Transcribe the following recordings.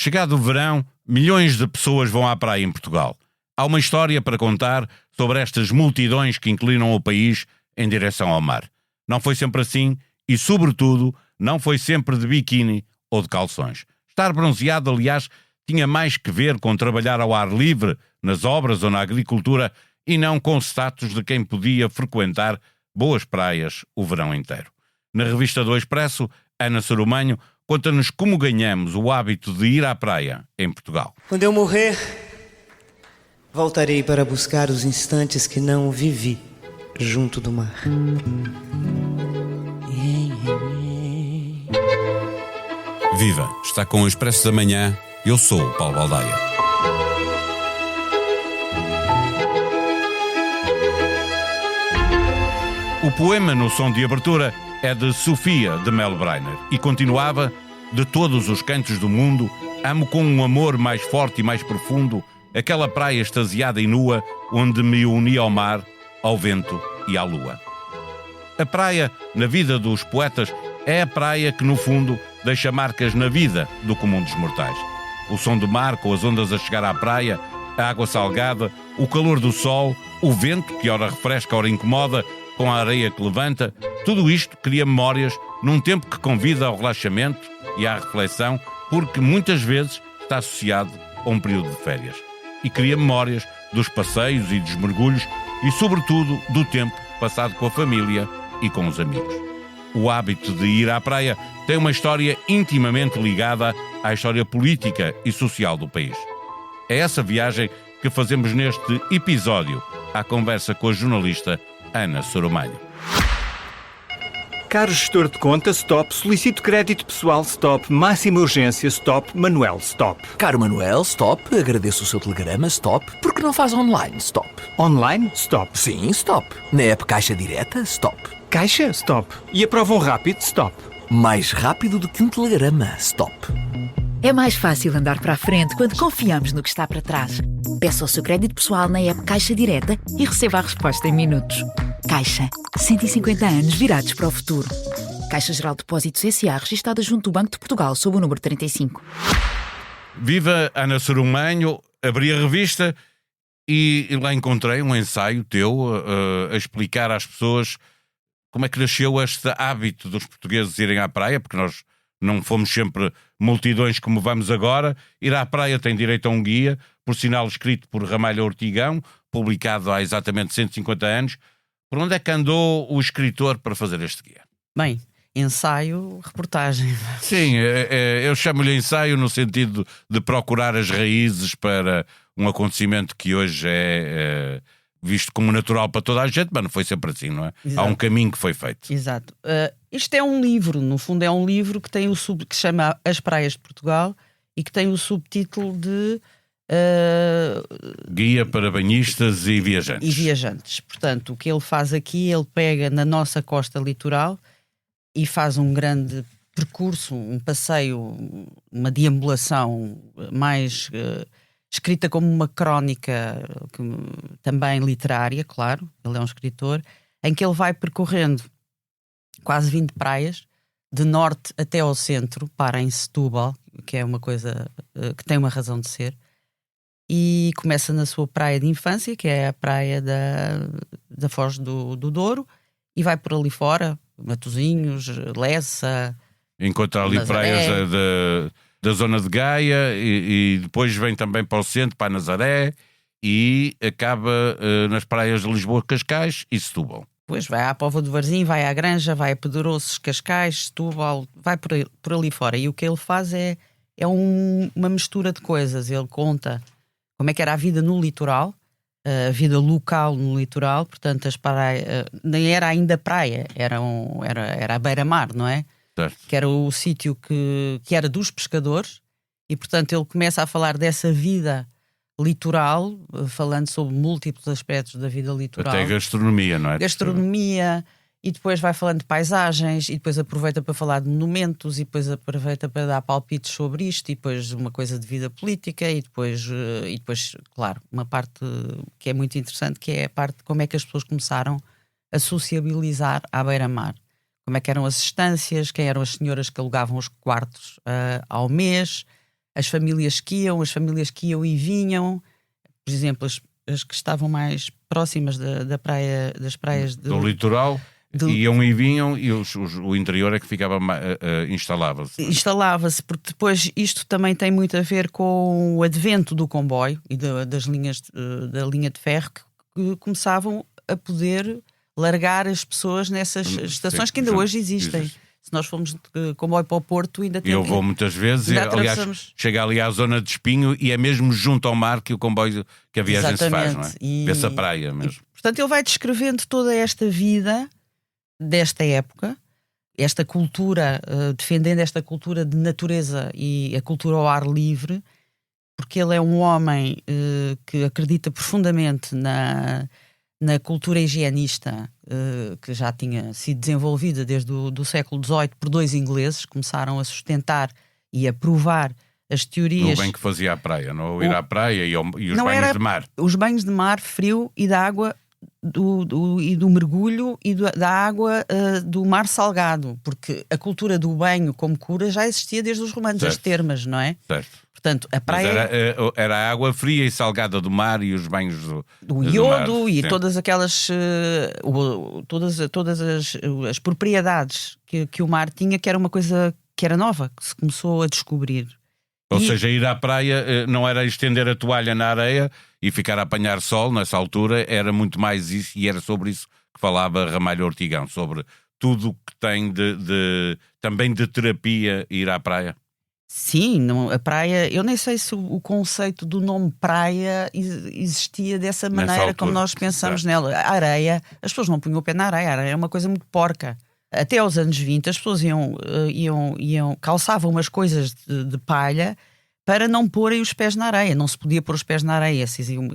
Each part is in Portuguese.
Chegado o verão, milhões de pessoas vão à praia em Portugal. Há uma história para contar sobre estas multidões que inclinam o país em direção ao mar. Não foi sempre assim e, sobretudo, não foi sempre de biquíni ou de calções. Estar bronzeado, aliás, tinha mais que ver com trabalhar ao ar livre, nas obras ou na agricultura, e não com status de quem podia frequentar boas praias o verão inteiro. Na revista do Expresso, Ana Sarumanho conta-nos como ganhamos o hábito de ir à praia em Portugal. Quando eu morrer, voltarei para buscar os instantes que não vivi junto do mar. Viva! Está com o Expresso da Manhã. Eu sou o Paulo Baldaia. O poema no som de abertura é de Sofia de Mel Breiner e continuava: de todos os cantos do mundo, amo com um amor mais forte e mais profundo aquela praia extasiada e nua onde me uni ao mar, ao vento e à lua. A praia, na vida dos poetas, é a praia que, no fundo, deixa marcas na vida do comum dos mortais. O som do mar com as ondas a chegar à praia, a água salgada, o calor do sol, o vento que ora refresca, ora incomoda, com a areia que levanta, tudo isto cria memórias num tempo que convida ao relaxamento e à reflexão, porque muitas vezes está associado a um período de férias. E cria memórias dos passeios e dos mergulhos e, sobretudo, do tempo passado com a família e com os amigos. O hábito de ir à praia tem uma história intimamente ligada à história política e social do país. É essa viagem que fazemos neste episódio, à conversa com a jornalista Ana Sarumanho. Caro gestor de conta, stop. Solicito crédito pessoal, stop. Máxima urgência, stop. Manuel, stop. Caro Manuel, stop. Agradeço o seu telegrama, stop. Por que não faz online, stop? Online, stop. Sim, stop. Na app Caixa Direta, stop. Caixa, stop. E aprovam rápido, stop. Mais rápido do que um telegrama, stop. É mais fácil andar para a frente quando confiamos no que está para trás. Peça o seu crédito pessoal na app Caixa Direta e receba a resposta em minutos. Caixa, 150 anos virados para o futuro. Caixa Geral de Depósitos S.A. registada junto do Banco de Portugal sob o número 35. Viva Ana Sarumanho, abri a revista e lá encontrei um ensaio teu a explicar às pessoas como é que nasceu este hábito dos portugueses irem à praia, porque nós não fomos sempre multidões como vamos agora. Ir à praia tem direito a um guia, por sinal escrito por Ramalho Ortigão, publicado há exatamente 150 anos. Por onde é que andou o escritor para fazer este guia? Bem, ensaio, reportagem. Sim, eu chamo-lhe ensaio no sentido de procurar as raízes para um acontecimento que hoje é visto como natural para toda a gente, mas não foi sempre assim, não é? Exato. Há um caminho que foi feito. Exato. Isto é um livro, no fundo é um livro que tem que se chama As Praias de Portugal e que tem o subtítulo de Guia para banhistas e viajantes. Portanto, o que ele faz aqui, ele pega na nossa costa litoral e faz um grande percurso, um passeio, uma deambulação mais escrita como uma crónica, também literária, claro, ele é um escritor, em que ele vai percorrendo quase 20 praias, de norte até ao centro, para em Setúbal, que é uma coisa que tem uma razão de ser, e começa na sua praia de infância, que é a praia da Foz do Douro, e vai por ali fora, Matosinhos, Lessa. Encontra ali Nazaré. Praias da zona de Gaia e depois vem também para o centro, para a Nazaré, e acaba nas praias de Lisboa, Cascais e Setúbal. Depois vai à Póvoa do Varzim, vai à Granja, vai a Pedroços, Cascais, Setúbal, vai por ali fora. E o que ele faz é uma mistura de coisas. Ele conta como é que era a vida no litoral, a vida local no litoral, portanto as praias, nem era ainda praia, era a beira-mar, não é? Certo. Que era o sítio que era dos pescadores, e portanto ele começa a falar dessa vida litoral, falando sobre múltiplos aspectos da vida litoral. Até gastronomia, não é? Gastronomia, e depois vai falando de paisagens, e depois aproveita para falar de monumentos, e depois aproveita para dar palpites sobre isto, e depois uma coisa de vida política, e depois, claro, uma parte que é muito interessante, que é a parte de como é que as pessoas começaram a sociabilizar à beira-mar. Como é que eram as estâncias, quem eram as senhoras que alugavam os quartos ao mês, as famílias que iam e vinham. Por exemplo, as que estavam mais próximas da praia, das praias do litoral, iam e vinham, e o interior é que ficava, instalava-se. Instalava-se, porque depois isto também tem muito a ver com o advento do comboio e das linhas, da linha de ferro, que começavam a poder largar as pessoas nessas estações que ainda hoje existem. Se nós formos de comboio para o Porto, ainda temos. Eu vou muitas vezes, aliás, chega ali à zona de Espinho e é mesmo junto ao mar que o comboio, que a viagem se faz, não é? Vê-se a praia mesmo. Portanto, ele vai descrevendo toda esta vida desta época, esta cultura, defendendo esta cultura de natureza e a cultura ao ar livre, porque ele é um homem que acredita profundamente na cultura higienista, que já tinha sido desenvolvida desde o século XVIII por dois ingleses, começaram a sustentar e a provar as teorias. O bem que fazia à praia, não? Ir à praia e os não banhos era de mar. Os banhos de mar frio e da água e do mergulho e da água do mar salgado, porque a cultura do banho como cura já existia desde os romanos, certo. As termas, não é? Certo. Portanto, a praia era a água fria e salgada do mar e os banhos do iodo do mar. E sim. todas aquelas todas as propriedades que o mar tinha, que era uma coisa que era nova, que se começou a descobrir. Ou seja, ir à praia não era estender a toalha na areia e ficar a apanhar sol nessa altura, era muito mais isso, e era sobre isso que falava Ramalho Ortigão, sobre tudo o que tem também de terapia ir à praia. Sim, a praia, eu nem sei se o conceito do nome praia existia dessa maneira como nós pensamos nela. A areia, as pessoas não punham o pé na areia, a areia é uma coisa muito porca. Até aos anos 20 as pessoas calçavam umas coisas de palha para não porem os pés na areia. Não se podia pôr os pés na areia,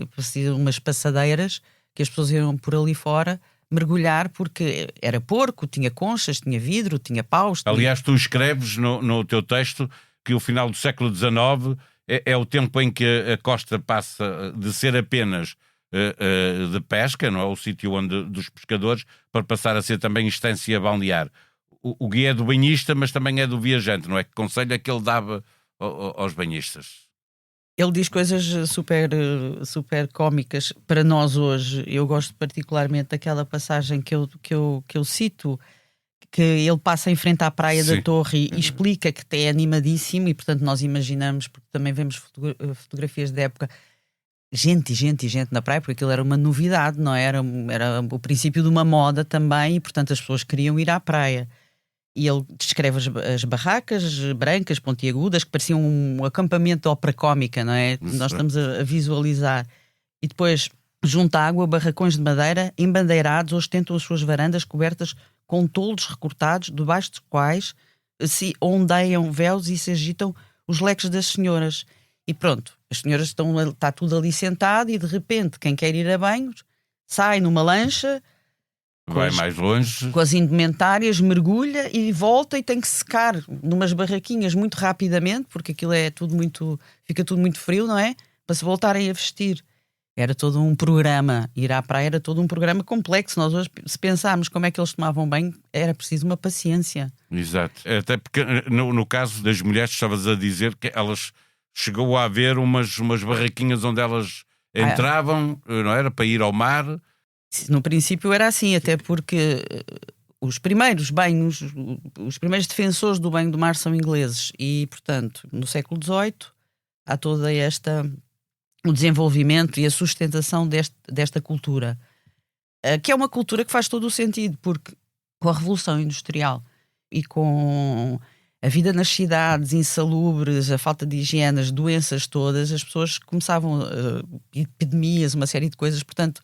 faziam umas passadeiras que as pessoas iam por ali fora mergulhar, porque era porco, tinha conchas, tinha vidro, tinha paus. Aliás, tu escreves no teu texto que o final do século XIX é o tempo em que a costa passa de ser apenas de pesca, não é? O sítio dos pescadores, para passar a ser também estância balnear. O guia é do banhista, mas também é do viajante, não é? Que conselho é que ele dava aos banhistas? Ele diz coisas super cómicas para nós hoje. Eu gosto particularmente daquela passagem que eu cito, que ele passa em frente à praia Sim. da Torre e explica que é animadíssimo, e portanto nós imaginamos, porque também vemos fotografias da época, gente na praia, porque aquilo era uma novidade, não é? Era o princípio de uma moda também, e portanto as pessoas queriam ir à praia. E ele descreve as barracas brancas, pontiagudas, que pareciam um acampamento de ópera cómica, não é? Isso. Nós estamos a visualizar. E depois, junto à água, barracões de madeira embandeirados ostentam as suas varandas cobertas com toldos recortados, debaixo dos quais se ondeiam véus e se agitam os leques das senhoras. E pronto, as senhoras está tudo ali sentado, e de repente quem quer ir a banhos sai numa lancha, Vai mais longe. com as indumentárias, mergulha e volta, e tem que secar numas barraquinhas muito rapidamente, porque aquilo fica tudo muito frio, não é? Para se voltarem a vestir. Era todo um programa. Ir à praia era todo um programa complexo. Nós hoje, se pensarmos como é que eles tomavam banho, era preciso uma paciência. Exato. Até porque no caso das mulheres, estavas a dizer que elas chegou a haver umas barraquinhas onde elas entravam, não era? Para ir ao mar. No princípio era assim, até porque os primeiros banhos, os primeiros defensores do banho do mar são ingleses, e portanto no século XVIII há toda o desenvolvimento e a sustentação desta cultura, que é uma cultura que faz todo o sentido, porque com a Revolução Industrial e com a vida nas cidades insalubres, a falta de higiene, as doenças todas, as pessoas começavam epidemias, uma série de coisas. Portanto,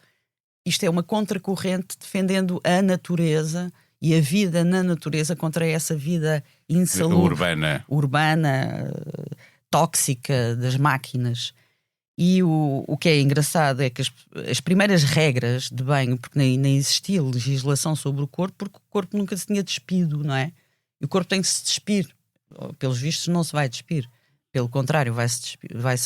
isto é uma contracorrente defendendo a natureza e a vida na natureza contra essa vida insalubre, urbana, tóxica das máquinas. E o que é engraçado é que as primeiras regras de banho, porque nem existia legislação sobre o corpo, porque o corpo nunca se tinha despido, não é? E o corpo tem que se despir. Pelos vistos não se vai despir. Pelo contrário, vai-se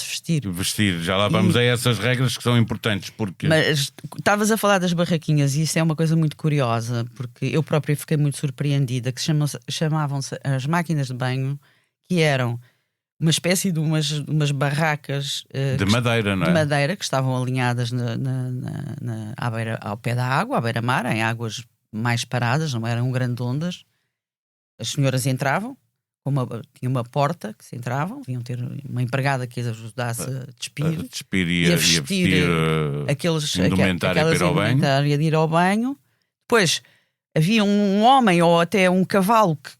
vestir. Vestir, já lá vamos a essas regras que são importantes. Porque... Mas estavas a falar das barraquinhas, e isso é uma coisa muito curiosa, porque eu própria fiquei muito surpreendida, que chamavam-se as máquinas de banho, que eram uma espécie de umas barracas De madeira, não é? de madeira que estavam alinhadas ao pé da água, à beira-mar, em águas mais paradas, não eram grandes ondas. As senhoras entravam, tinha uma porta que se entravam, deviam ter uma empregada que as ajudasse a despir E a vestir indumentária para ir ao banho. indumentária de ir ao banho. Depois havia um homem ou até um cavalo que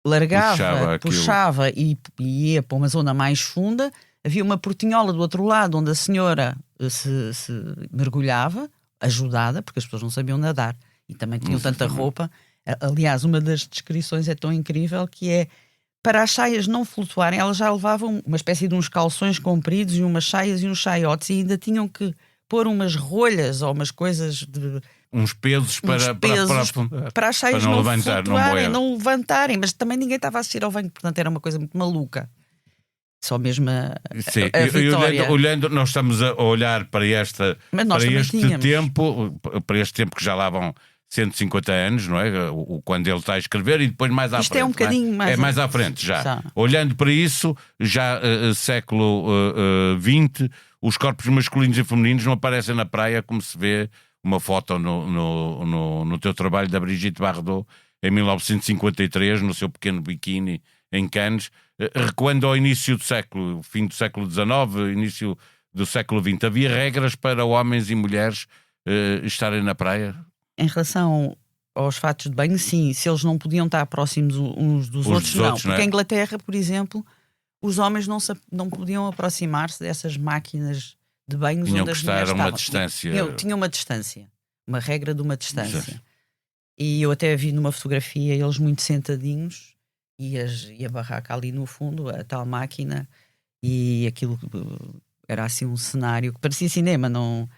largava, puxava e ia para uma zona mais funda. Havia uma portinhola do outro lado onde a senhora se mergulhava, ajudada, porque as pessoas não sabiam nadar e também tinham tanta roupa. Aliás, uma das descrições é tão incrível que é, para as saias não flutuarem, elas já levavam uma espécie de uns calções compridos e umas saias e uns saiotes, e ainda tinham que pôr umas rolhas ou umas coisas de... Uns pesos para as saias para não não levantar, flutuarem, não levantarem, mas também ninguém estava a assistir ao banho, portanto era uma coisa muito maluca. Só mesmo a vitória. Olhando, nós estamos a olhar para este tempo que já lá vão 150 anos, não é? Quando ele está a escrever, e depois mais à frente. Isto é um bocadinho mais... É mais à frente já. Olhando para isso, já século XX, os corpos masculinos e femininos não aparecem na praia como se vê uma foto no teu trabalho da Brigitte Bardot em 1953, no seu pequeno biquíni em Cannes, recuando ao início do século, fim do século XIX, início do século XX. Havia regras para homens e mulheres estarem na praia? Em relação aos fatos de banho, sim. Se eles não podiam estar próximos uns dos outros, não. Porque em Inglaterra, por exemplo, os homens não podiam aproximar-se dessas máquinas de banhos onde as mulheres estavam. Uma distância. Tinha uma distância. Uma regra de uma distância. Sim. E eu até vi numa fotografia eles muito sentadinhos e a barraca ali no fundo, a tal máquina, e aquilo era assim um cenário que parecia cinema, não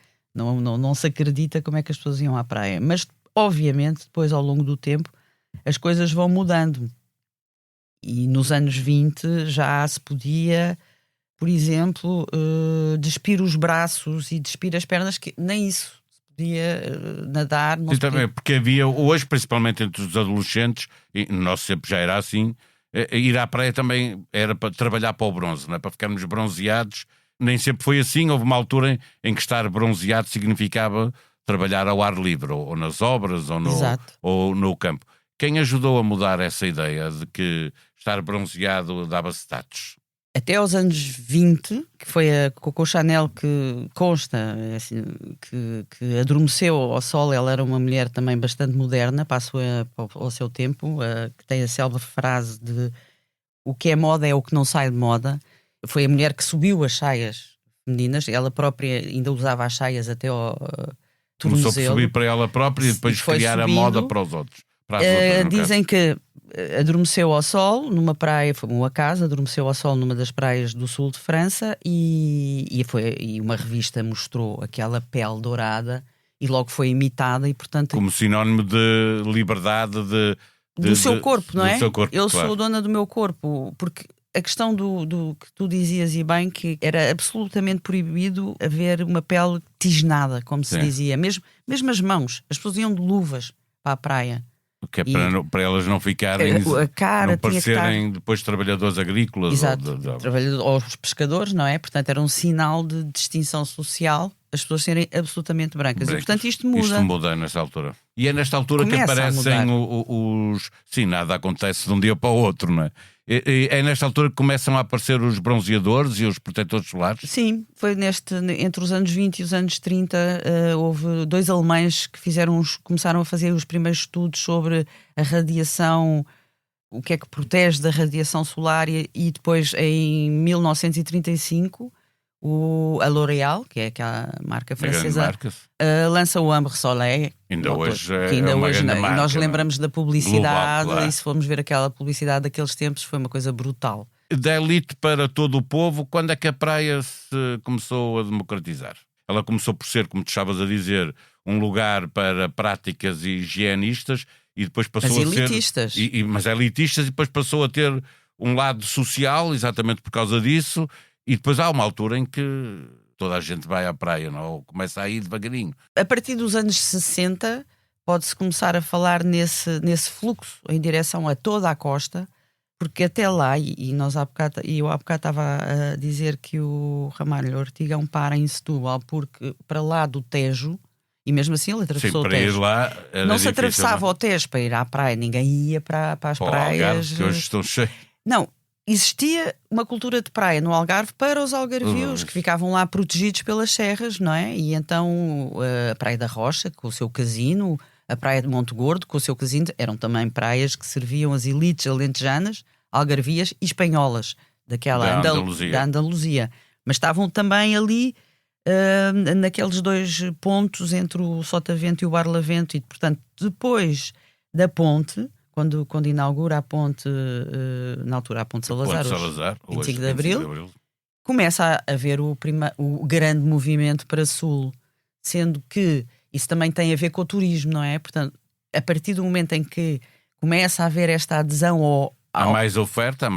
se acredita como é que as pessoas iam à praia. Mas, obviamente, depois, ao longo do tempo, as coisas vão mudando. E nos anos 20 já se podia, por exemplo, despir os braços e despir as pernas, que nem isso se podia nadar. Sim, também, porque havia, hoje, principalmente entre os adolescentes, e no nosso tempo já era assim, ir à praia também era para trabalhar para o bronze, não é? Para ficarmos bronzeados. Nem sempre foi assim. Houve uma altura em que estar bronzeado significava trabalhar ao ar livre, ou nas obras, ou no campo. Quem ajudou a mudar essa ideia de que estar bronzeado dava status? Até aos anos 20, que foi a Coco Chanel que consta, assim, que adormeceu ao sol. Ela era uma mulher também bastante moderna, passou ao seu tempo, que tem a célebre frase de o que é moda é o que não sai de moda. Foi a mulher que subiu as saias femininas. Ela própria ainda usava as saias até ao tornozelo. Começou a subir para ela própria e depois criar subindo a moda para os outros. Dizem que adormeceu ao sol numa praia, foi uma casa, adormeceu ao sol numa das praias do sul de França e uma revista mostrou aquela pele dourada e logo foi imitada e, portanto... Como sinónimo de liberdade do seu corpo, não é? Do seu corpo, eu sou dona do meu corpo, porque... A questão do que tu dizias, e bem, que era absolutamente proibido haver uma pele tisnada, como se dizia. Mesmo as mãos. As pessoas iam de luvas para a praia. Que é para elas não ficarem... A cara não parecerem depois trabalhadores agrícolas. Exato. Ou os pescadores, não é? Portanto, era um sinal de distinção social as pessoas serem absolutamente brancas. E, portanto, isto muda. Isto muda nesta altura. E é nesta altura que aparecem os... Sim, nada acontece de um dia para o outro, não é? É nesta altura que começam a aparecer os bronzeadores e os protetores solares? Sim, foi entre os anos 20 e os anos 30, houve dois alemães que começaram a fazer os primeiros estudos sobre a radiação, o que é que protege da radiação solar, e depois em 1935 a L'Oréal, que é aquela marca francesa, lança o Ambre Soleil. Ainda hoje marca, nós lembramos da publicidade global, claro. E se formos ver aquela publicidade daqueles tempos, foi uma coisa brutal. Da elite para todo o povo, quando é que a praia se começou a democratizar? Ela começou por ser, como tu estavas a dizer, um lugar para práticas higienistas e depois passou a elitistas. ser... Mas elitistas, e depois passou a ter um lado social, exatamente por causa disso. E depois há uma altura em que toda a gente vai à praia, não? Ou começa a ir devagarinho. A partir dos anos 60 pode-se começar a falar nesse fluxo em direção a toda a costa, Porque até lá, eu há bocado estava a dizer que o Ramalho Ortigão para em Setúbal, porque para lá do Tejo, e mesmo assim ele atravessou o para ir Tejo. lá era Não se difícil, atravessava não? o Tejo para ir à praia, ninguém ia para as Para o praias. Algarve, que hoje estão cheios. Não, existia uma cultura de praia no Algarve para os algarvios, que ficavam lá protegidos pelas serras, não é? E então a Praia da Rocha, com o seu casino, a Praia de Monte Gordo, com o seu casino, eram também praias que serviam as elites alentejanas, algarvias e espanholas daquela da Andaluzia. Mas estavam também ali naqueles 2 pontos entre o Sotavento e o Barlavento, e portanto depois da ponte, quando inaugura a ponte, na altura a Ponte Salazar, Ponte 25 de Abril, começa a haver o grande movimento para sul, sendo que isso também tem a ver com o turismo, não é? Portanto, a partir do momento em que começa a haver esta adesão há mais oferta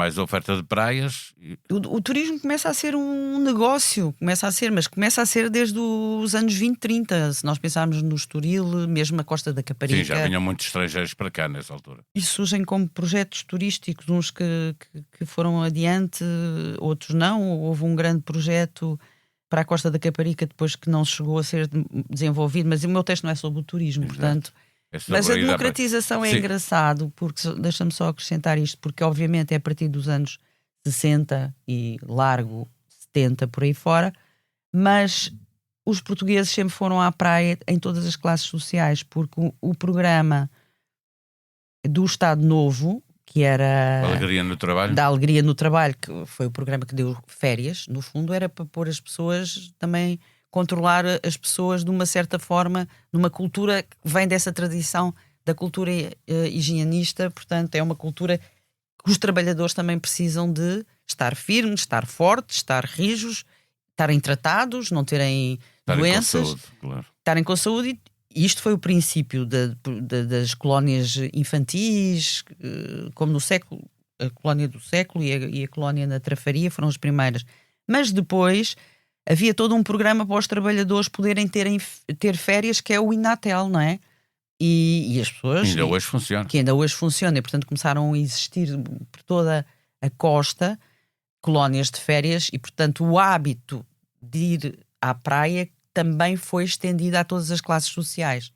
de praias. O turismo começa a ser um negócio, mas começa a ser desde os anos 20, 30. Se nós pensarmos no Estoril, mesmo a Costa da Caparica. Sim, já vinham muitos estrangeiros para cá nessa altura. E surgem como projetos turísticos, uns que foram adiante, outros não. Houve um grande projeto para a Costa da Caparica depois que não chegou a ser desenvolvido, mas o meu texto não é sobre o turismo, Exato. Portanto... Mas a democratização é Sim. engraçado, porque deixa-me só acrescentar isto, porque obviamente é a partir dos anos 60 e largo 70 por aí fora, mas os portugueses sempre foram à praia em todas as classes sociais, porque o programa do Estado Novo, que era Alegria no Trabalho, da Alegria no Trabalho, que foi o programa que deu férias, no fundo era para pôr as pessoas também... controlar as pessoas de uma certa forma, numa cultura que vem dessa tradição da cultura higienista, portanto é uma cultura que os trabalhadores também precisam de estar firmes, estar fortes, estar rijos, estarem tratados, não terem doenças, com saúde, claro. Estarem com saúde. E isto foi o princípio das colónias infantis, como no século, a colónia do século e a colónia na Trafaria foram as primeiras. Mas depois... havia todo um programa para os trabalhadores poderem ter férias, que é o Inatel, não é? E as pessoas... Ainda hoje funciona. Que ainda hoje funciona. E, portanto, começaram a existir por toda a costa colónias de férias e, portanto, o hábito de ir à praia também foi estendido a todas as classes sociais.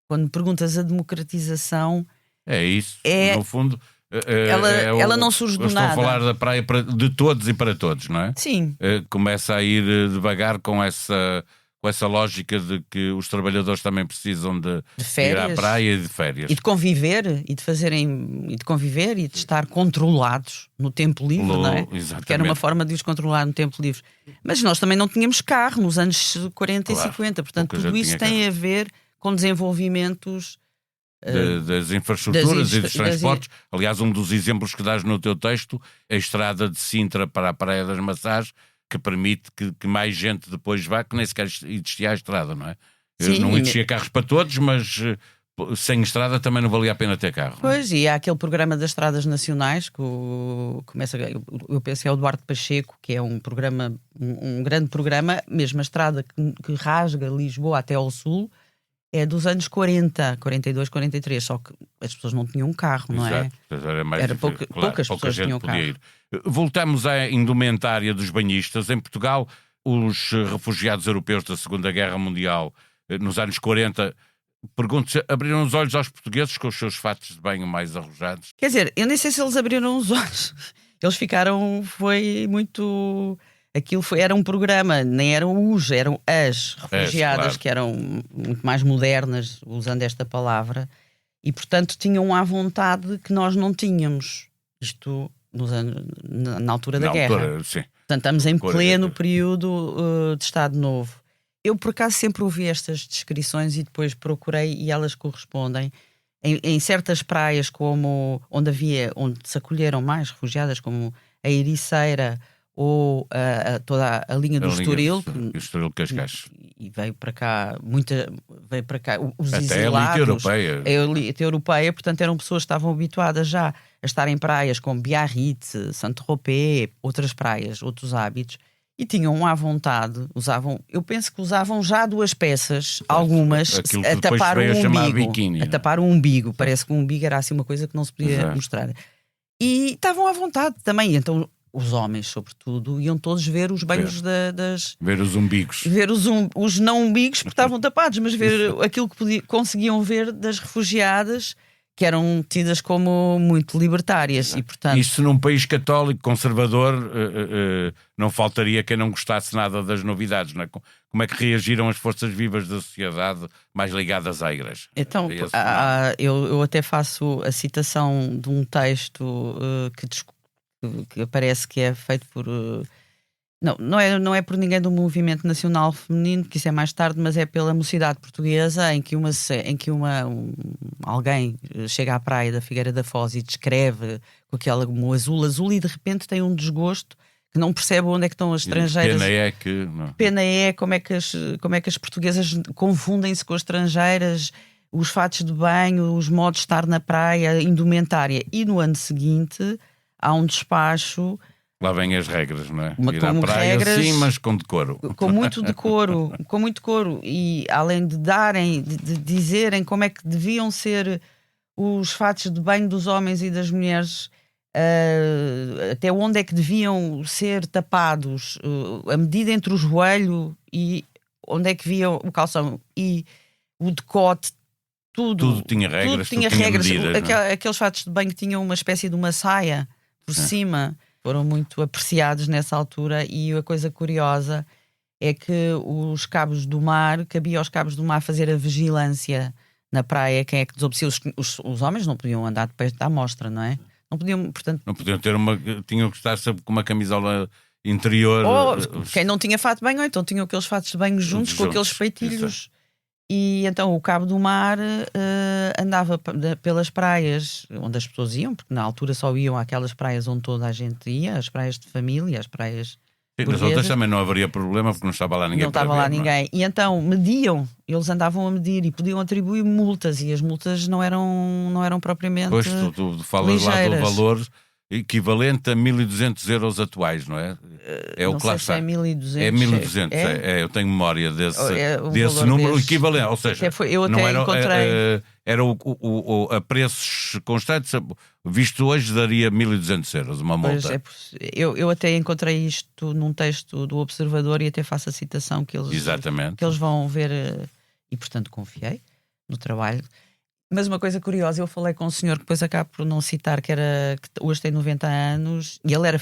Quando me perguntas a democratização... É isso. No fundo... Ela não surge do nada. Estou a falar da praia de todos e para todos, não é? Sim. Começa a ir devagar com essa lógica de que os trabalhadores também precisam de ir à praia e de férias. E de conviver, e de estar controlados no tempo livre, não é? Exatamente. Porque era uma forma de os controlar no tempo livre. Mas nós também não tínhamos carro nos anos 40 claro, e 50, portanto tudo isso tem a ver com desenvolvimentos... das infraestruturas e dos transportes. Aliás, um dos exemplos que dás no teu texto é a estrada de Sintra para a Praia das Maçãs, que permite que mais gente depois vá, que nem sequer existia a estrada, não é? Sim, não existia carros para todos, mas sem estrada também não valia a pena ter carro. Pois, e há aquele programa das estradas nacionais que começa, eu penso que é o Duarte Pacheco, que é um programa, um grande programa, mesmo a estrada que rasga Lisboa até ao sul, é dos anos 40, 42, 43, só que as pessoas não tinham carro, não é? Era poucas pessoas tinham carro. Ir. Voltamos à indumentária dos banhistas. Em Portugal, os refugiados europeus da Segunda Guerra Mundial, nos anos 40, pergunto-se, abriram os olhos aos portugueses com os seus fatos de banho mais arrojados? Quer dizer, eu nem sei se eles abriram os olhos. Eles ficaram, foi muito... Aquilo era um programa, nem eram eram as refugiadas, claro, que eram muito mais modernas, usando esta palavra, e portanto tinham à vontade que nós não tínhamos. Isto na altura da guerra. Sim. Portanto, estamos em pleno período de Estado Novo. Eu, por acaso, sempre ouvi estas descrições e depois procurei e elas correspondem. Em certas praias, como onde se acolheram mais refugiadas, como a Ericeira, ou toda a linha do Estoril, Cascais. E veio para cá os até exilados, a elite europeia, portanto eram pessoas que estavam habituadas já a estar em praias como Biarritz, Saint-Tropez, outras praias, outros hábitos, e tinham à vontade, eu penso que usavam já 2 peças, algumas, a tapar o umbigo. Biquíni, a tapar o umbigo, parece que o umbigo era assim uma coisa que não se podia mostrar. E estavam à vontade também. Então os homens, sobretudo, iam todos ver os banhos das... Ver os umbigos. Ver os não umbigos, porque estavam tapados, mas ver aquilo que conseguiam ver das refugiadas, que eram tidas como muito libertárias. E, portanto, Isso num país católico, conservador, não faltaria quem não gostasse nada das novidades, não é? Como é que reagiram as forças vivas da sociedade mais ligadas à Igreja? então, eu até faço a citação de um texto que parece que é feito por... Não é por ninguém do movimento nacional feminino, que isso é mais tarde, mas é pela Mocidade Portuguesa, em que alguém chega à praia da Figueira da Foz e descreve com aquela como azul, e de repente tem um desgosto que não percebe onde é que estão as estrangeiras. Pena é como é que as portuguesas confundem-se com as estrangeiras, os fatos de banho, os modos de estar na praia, a indumentária. E no ano seguinte há um despacho. Lá vêm as regras, não é? Ir Como à praia, regras, sim, mas com decoro. Com muito decoro, com muito decoro. E além de dizerem como é que deviam ser os fatos de banho dos homens e das mulheres, até onde é que deviam ser tapados, a medida entre o joelho e onde é que via o calção e o decote, tudo tinha regras, tudo tinha regras. Medidas, aqueles fatos de banho tinham uma espécie de uma saia por cima. Foram muito apreciados nessa altura, e a coisa curiosa é que os cabos do mar, cabia aos cabos do mar fazer a vigilância na praia. Quem é que desobedecia? Os homens não podiam andar de pé à mostra, não é? Não podiam, portanto... Não podiam ter tinham que estar sempre com uma camisola interior. Quem não tinha fato de banho, então tinham aqueles fatos de banho juntos com aqueles peitilhos. Exato. E então o cabo do mar andava pelas praias onde as pessoas iam, porque na altura só iam àquelas praias onde toda a gente ia, as praias de família, as praias... Nas outras também não haveria problema, porque não estava lá ninguém. Não estava lá ninguém. E então mediam, eles andavam a medir e podiam atribuir multas, e as multas não eram propriamente pois, tu falas ligeiras. Lá do valor equivalente a 1.200 euros atuais, não é? É o que lá está. É 1.200. É 1.200, eu tenho memória desse número desse. Equivalente, ou seja, eu até não era, encontrei... era a preços constantes, visto hoje daria 1.200 euros uma multa. Eu até encontrei isto num texto do Observador, e até faço a citação que eles vão ver, e portanto confiei no trabalho. Mas uma coisa curiosa, eu falei com um senhor que depois acabo por não citar, que hoje tem 90 anos, e ele era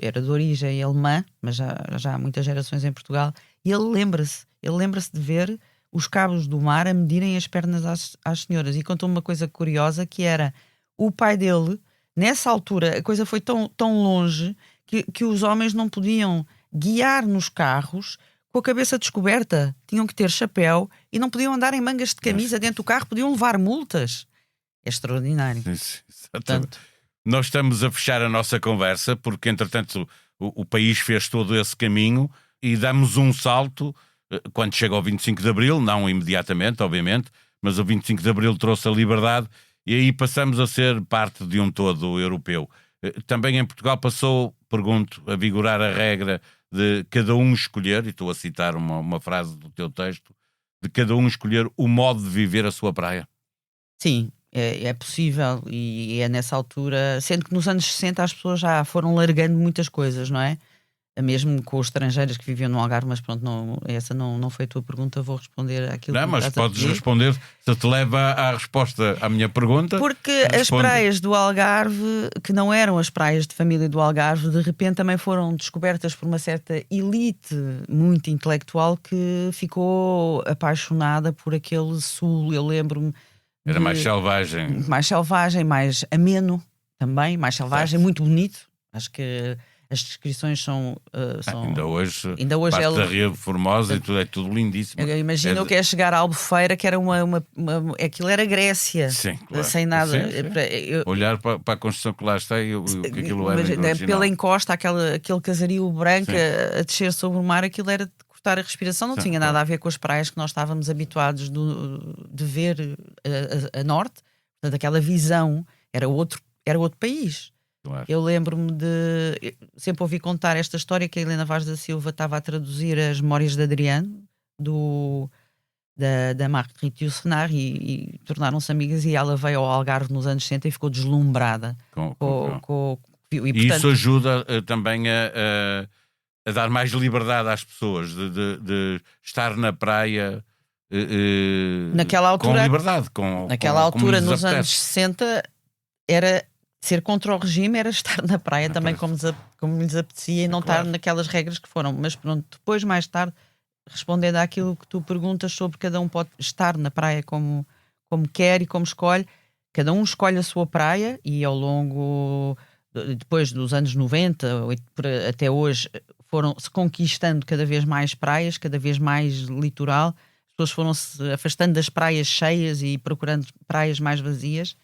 era de origem alemã, mas já há muitas gerações em Portugal, e ele lembra-se de ver os cabos do mar a medirem as pernas às senhoras, e contou-me uma coisa curiosa, que era o pai dele, nessa altura, a coisa foi tão longe que os homens não podiam guiar nos carros com a cabeça descoberta, tinham que ter chapéu e não podiam andar em mangas de camisa dentro do carro, podiam levar multas. É extraordinário. Portanto, nós estamos a fechar a nossa conversa, porque entretanto o país fez todo esse caminho, e damos um salto quando chega ao 25 de Abril, não imediatamente, obviamente, mas o 25 de Abril trouxe a liberdade, e aí passamos a ser parte de um todo europeu. Também em Portugal passou, pergunto, a vigorar a regra de cada um escolher, e estou a citar uma frase do teu texto, de cada um escolher o modo de viver a sua praia. Sim, é possível, e é nessa altura, sendo que nos anos 60 as pessoas já foram largando muitas coisas, não é? Mesmo com os estrangeiros que viviam no Algarve, mas pronto, essa não foi a tua pergunta, vou responder àquilo que mas podes responder, se te leva à resposta à minha pergunta. Porque as praias do Algarve, que não eram as praias de família do Algarve, de repente também foram descobertas por uma certa elite muito intelectual que ficou apaixonada por aquele sul. Eu lembro-me... Era mais selvagem. Mais selvagem, mais ameno também, mais selvagem, muito bonito. Acho que as descrições são ainda hoje parte da Ria Formosa, e é tudo lindíssimo. Imagina o que é chegar à Albufeira, que era aquilo era Grécia. Sim, claro. Sem nada. Sim. Olhar para a construção que lá está e o que aquilo era original. Pela encosta, aquele casario branco a descer sobre o mar, aquilo era de cortar a respiração, não tinha nada a ver com as praias que nós estávamos habituados de ver a norte. Portanto, aquela visão era outro país. Claro. Eu lembro-me sempre ouvi contar esta história, que a Helena Vaz da Silva estava a traduzir as Memórias de Adriano, do da Marguerite Yourcenar e tornaram-se amigas, e ela veio ao Algarve nos anos 60 e ficou deslumbrada com o que viu. E portanto, isso ajuda também a dar mais liberdade às pessoas de estar na praia naquela altura, com liberdade. Naquela como altura, lhes nos apetece. anos 60, era ser contra o regime, era estar na praia também como lhes apetecia, e não Claro. estar naquelas regras que foram. Mas pronto, depois, mais tarde, respondendo àquilo que tu perguntas sobre cada um pode estar na praia como quer e como escolhe, cada um escolhe a sua praia, e ao longo, depois dos anos 90 até hoje, foram-se conquistando cada vez mais praias, cada vez mais litoral. As pessoas foram-se afastando das praias cheias e procurando praias mais vazias.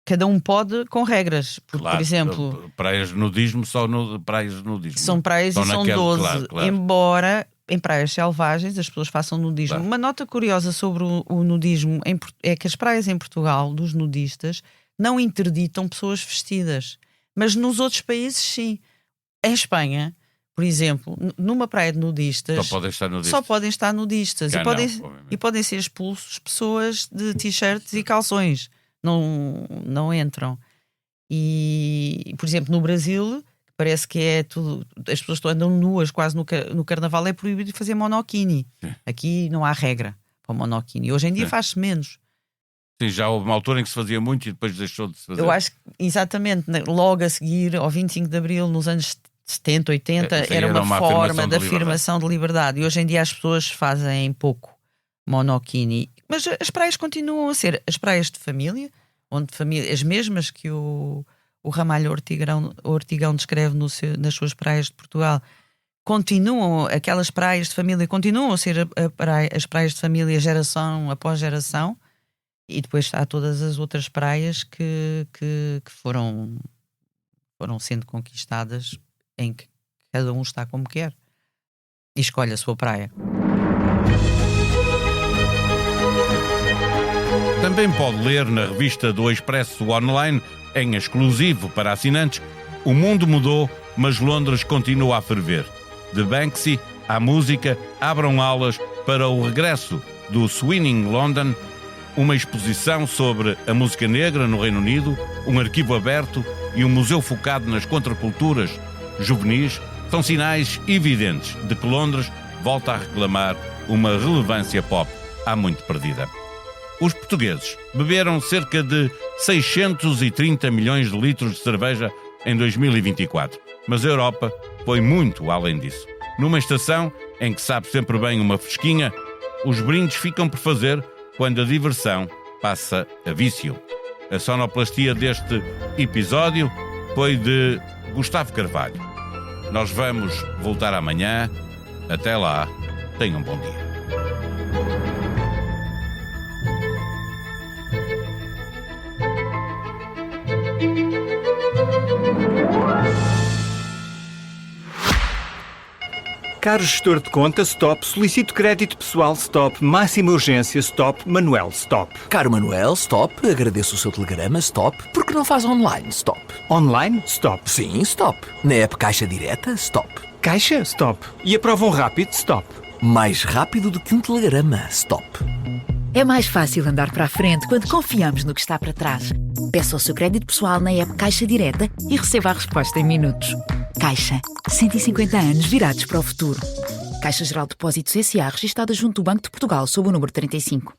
Cada um pode com regras. Porque, Claro, por exemplo, praias de nudismo, praias de nudismo. são praias e são 12. Claro. Embora em praias selvagens as pessoas façam nudismo. Claro. Uma nota curiosa sobre o nudismo é que as praias em Portugal, dos nudistas, não interditam pessoas vestidas. Mas nos outros países, sim. Em Espanha, por exemplo, numa praia de nudistas, Só podem estar nudistas. só podem estar nudistas. Cá E podem ser expulsos pessoas de t-shirts e calções. Não entram. E, por exemplo, no Brasil, parece que é tudo, as pessoas andam nuas quase no carnaval, é proibido fazer monokini. Sim. Aqui não há regra para o monokini. Hoje em dia Sim. faz-se menos. Sim, já houve uma altura em que se fazia muito e depois deixou de se fazer. Eu acho que, exatamente, logo a seguir, ao 25 de Abril, nos anos 70, 80, Sim, era era uma uma forma afirmação de de afirmação de liberdade. E hoje em dia as pessoas fazem pouco monokini. Mas as praias continuam a ser as praias de família, as mesmas que o Ramalho Ortigão descreve nas suas praias de Portugal. Continuam, aquelas praias de família continuam a ser as praias de família geração após geração. E depois há todas as outras praias que foram sendo conquistadas, em que cada um está como quer e escolhe a sua praia. Também pode ler na revista do Expresso Online, em exclusivo para assinantes, O mundo mudou, mas Londres continua a ferver. De Banksy à música, abram alas para o regresso do Swinging London, uma exposição sobre a música negra no Reino Unido, um arquivo aberto e um museu focado nas contraculturas juvenis são sinais evidentes de que Londres volta a reclamar uma relevância pop há muito perdida. Os portugueses beberam cerca de 630 milhões de litros de cerveja em 2024, mas a Europa foi muito além disso. Numa estação em que sabe sempre bem uma fresquinha, os brindes ficam por fazer quando a diversão passa a vício. A sonoplastia deste episódio foi de Gustavo Carvalho. Nós vamos voltar amanhã. Até lá, tenham um bom dia. Caro gestor de conta, stop. Solicito crédito pessoal, stop. Máxima urgência, stop. Manuel, stop. Caro Manuel, stop. Agradeço o seu telegrama, stop. Porque não faz online, stop. Online, stop. Sim, stop. Na app Caixa Direta, stop. Caixa, stop. E aprovam rápido, stop. Mais rápido do que um telegrama, stop. É mais fácil andar para a frente quando confiamos no que está para trás. Peça o seu crédito pessoal na app Caixa Direta e receba a resposta em minutos. Caixa. 150 anos virados para o futuro. Caixa Geral de Depósitos S.A. registada junto do Banco de Portugal sob o número 35.